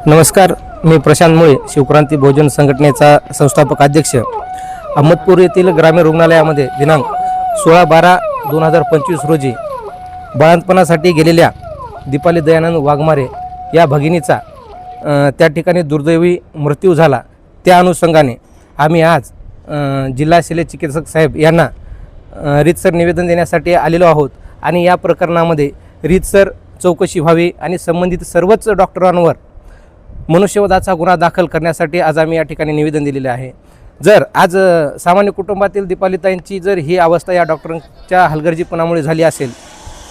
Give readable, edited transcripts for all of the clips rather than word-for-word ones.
नमस्कार, मी प्रशांत मुळे, शिवक्रांती बहुजन संघटनेचा संस्थापक अध्यक्ष. अहमदपूर येथील ग्रामीण रुग्णालयामध्ये दिनांक 16/12/2025 रोजी बाळंतपणासाठी गेलेल्या दीपाली दयानंद वाघमारे या भगिनीचा त्या ठिकाणी दुर्दैवी मृत्यू झाला. त्या अनुषंगाने आम्ही आज जिल्हा शल्य चिकित्सक साहेब यांना रीतसर निवेदन देण्यासाठी आलेलो आहोत आणि या प्रकरणामध्ये रीतसर चौकशी व्हावी आणि संबंधित सर्वच डॉक्टरांवर मनुष्यवधाचा गुन्हा दाखल करण्यासाठी आज आम्ही या ठिकाणी निवेदन दिलेले आहे. जर आज सामान्य कुटुंबातील दीपालीताईंची जर ही अवस्था या डॉक्टरांच्या हलगर्जीपणामुळे झाली असेल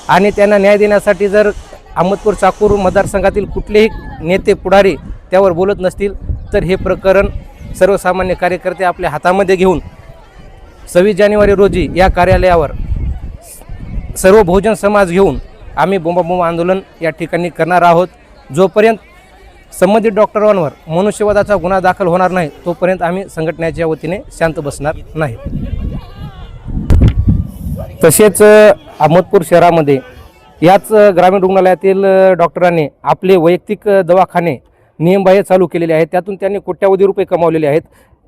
आणि त्यांना न्याय देण्यासाठी जर अहमदपूर चाकूर मतदारसंघातील कुठलेही नेते पुढारी त्यावर बोलत नसतील तर हे प्रकरण सर्वसामान्य कार्यकर्ते आपल्या हातामध्ये घेऊन 26 जानेवारी रोजी या कार्यालयावर सर्व बहुजन समाज घेऊन आम्ही बोंबाबोंब आंदोलन या ठिकाणी करणार आहोत. जोपर्यंत संबंधित डॉक्टरांवर मनुष्यवधाचा गुन्हा दाखल होणार नाही तोपर्यंत आम्ही संघटनेच्या वतीने शांत बसणार नाही. तसेच अहमदपूर शहरामध्ये याच ग्रामीण रुग्णालयातील डॉक्टरांनी आपले वैयक्तिक दवाखाने नियमबाह्य चालू केलेले आहेत. त्यातून त्यांनी कोट्यावधी रुपये कमावलेले आहेत.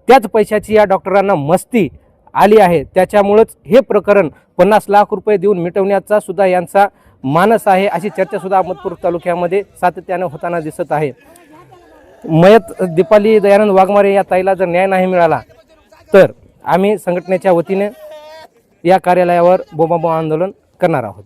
त्याच पैशाची या डॉक्टरांना मस्ती आली आहे. त्याच्यामुळंच हे प्रकरण 50 लाख रुपये देऊन मिटवण्याचा सुद्धा यांचा मानस आहे, अशी चर्चासुद्धा अहमदपूर तालुक्यामध्ये सातत्याने होताना दिसत आहे. मयत दीपाली दयानंद वाघमारे या ताईला जर न्याय नाही मिळाला तर आम्ही संघटनेच्या वतीने या कार्यालयावर बोंबाबोंब आंदोलन करणार आहोत.